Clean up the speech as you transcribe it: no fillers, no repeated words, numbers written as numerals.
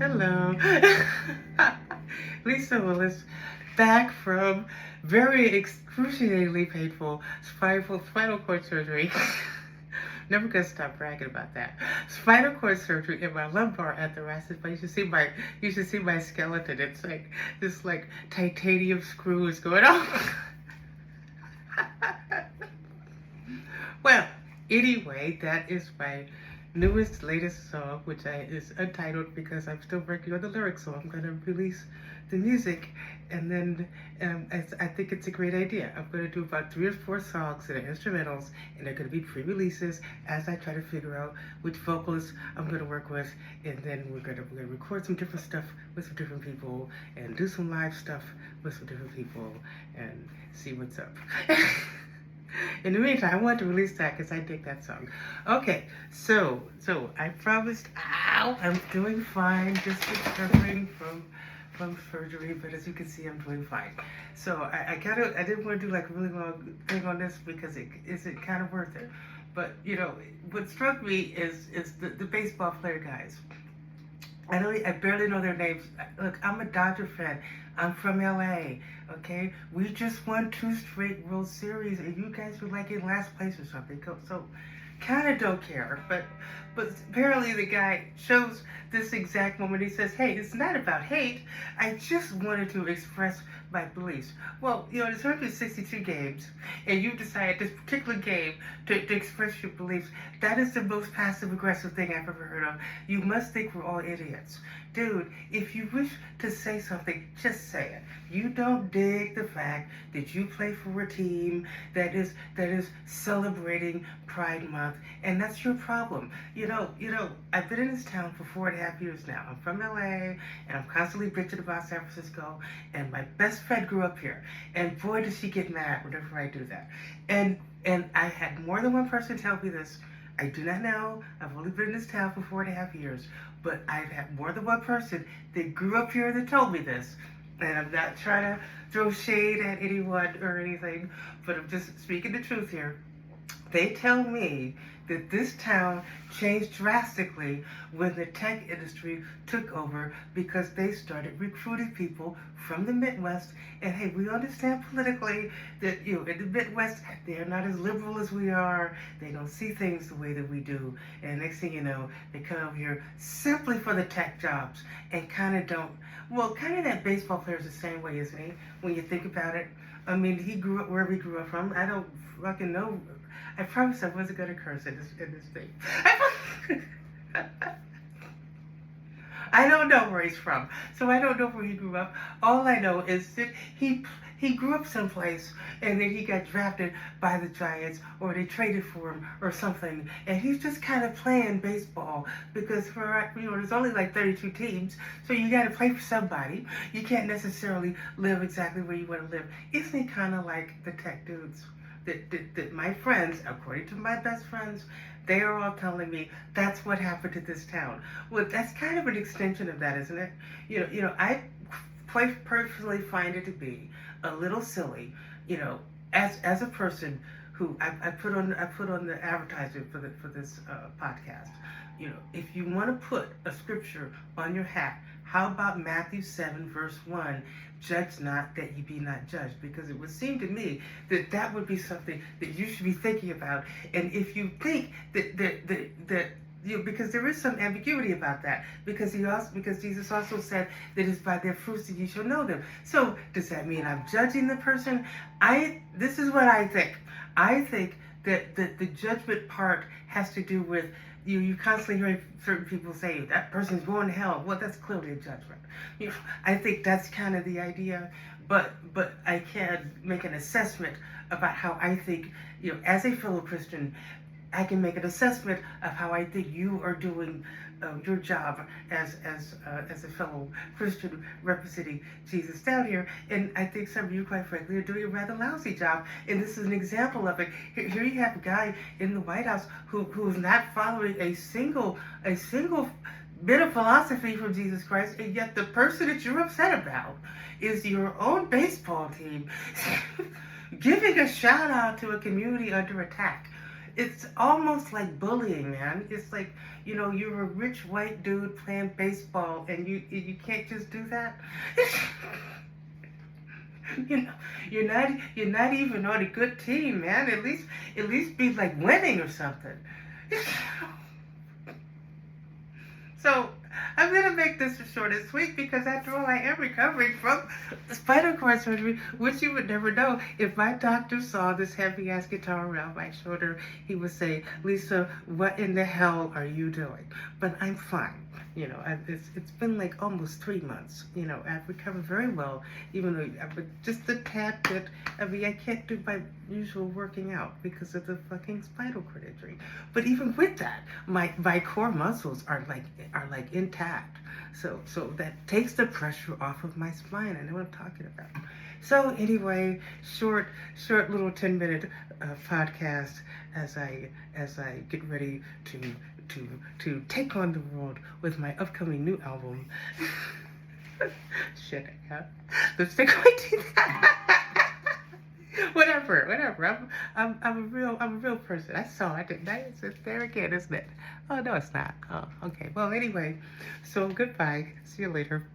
Hello. Lisa Willis, back from very excruciatingly painful spinal cord surgery. Never gonna stop bragging about that. Spinal cord surgery in my lumbar at the thoracic. But you should see my skeleton. It's like this like titanium screws going on. Well, anyway, that is my latest song, which is untitled because I'm still working on the lyrics, so I'm going to release the music, and then I think it's a great idea. I'm going to do about 3 or 4 songs that are instrumentals, and they're going to be pre-releases as I try to figure out which vocalists I'm going to work with, and then we're going to record some different stuff with some different people, and do some live stuff with some different people, and see what's up. In the meantime, I wanted to release that because I dig that song. Okay, so I promised. Ow, I'm doing fine. Just recovering from surgery, but as you can see, I'm doing fine. So I didn't want to do like a really long thing on this because it isn't kind of worth it. But you know, what struck me is the baseball player guys. I barely know their names. Look, I'm a Dodger fan. I'm from LA, okay? We just won 2 straight World Series, and you guys were like in last place or something. So, kind of don't care. But apparently the guy shows this exact moment. He says, "Hey, it's not about hate. I just wanted to express my beliefs." Well, you know, there's 162 games, and you decide this particular game to express your beliefs. That is the most passive-aggressive thing I've ever heard of. You must think we're all idiots. Dude, if you wish to say something, just say it. You don't dig the fact that you play for a team that is celebrating Pride Month, and that's your problem. You know, I've been in this town for 4.5 years now. I'm from LA, and I'm constantly bitching about San Francisco, and my best friend grew up here, and boy does she get mad whenever I do that. And I had more than one person tell me this. I do not know. I've only been in this town for 4.5 years, but I've had more than one person that grew up here that told me this. And I'm not trying to throw shade at anyone or anything, but I'm just speaking the truth here. They tell me that this town changed drastically when the tech industry took over because they started recruiting people from the Midwest. And hey, we understand politically that, you know, in the Midwest, they're not as liberal as we are. They don't see things the way that we do. And next thing you know, they come over here simply for the tech jobs and kind of don't. Well, kind of that baseball player's the same way, isn't he? When you think about it. I mean, he grew up wherever he grew up from. I don't fucking know. I promise I wasn't going to curse in this thing. I don't know where he's from, so I don't know where he grew up. All I know is that he grew up someplace, and then he got drafted by the Giants, or they traded for him, or something. And he's just kind of playing baseball because there's only like 32 teams, so you got to play for somebody. You can't necessarily live exactly where you want to live. Isn't it kind of like the tech dudes? That my friends, according to my best friends, they are all telling me that's what happened to this town. Well, that's kind of an extension of that, isn't it? You know, I quite personally find it to be a little silly. You know, as a person who I put on the advertisement for this podcast. You know, if you want to put a scripture on your hat, how about Matthew 7 verse 1? Judge not that ye be not judged, because it would seem to me that would be something that you should be thinking about. And if you think that you know, because there is some ambiguity about that, because Jesus also said that it's by their fruits that you shall know them. So does that mean I'm judging the person? This is what I think. I think that the judgment part has to do with you constantly hearing certain people say that person's going to hell. Well, that's clearly a judgment. You know, I think that's kind of the idea, but I can make an assessment about how I think, you know, as a fellow Christian, I can make an assessment of how I think you are doing your job as a fellow Christian representing Jesus down here. And I think some of you, quite frankly, are doing a rather lousy job. And this is an example of it. Here you have a guy in the White House who is not following a single bit of philosophy from Jesus Christ, and yet the person that you're upset about is your own baseball team giving a shout out to a community under attack. it's almost like bullying, man. It's like, you know, you're a rich white dude playing baseball and you can't just do that. You know, you're not even on a good team, man. At least be like winning or something. So I'm gonna make this short and sweet because after all, I am recovering from spinal cord surgery, which you would never know. If my doctor saw this heavy ass guitar around my shoulder, he would say, "Lisa, what in the hell are you doing?" But I'm fine. You know, it's been like almost 3 months. You know, I've recovered very well, even though I've just a tad bit. I mean, I can't do my usual working out because of the fucking spinal cord injury. But even with that, my core muscles are like intact. So that takes the pressure off of my spine. I know what I'm talking about. So anyway, short little 10-minute podcast as I get ready to take on the world with my upcoming new album. Shit, yeah. Let's take my teeth. Whatever. I'm a real person. I saw it. It's there again, isn't it? Oh no, it's not. Oh, okay. Well, anyway. So goodbye. See you later.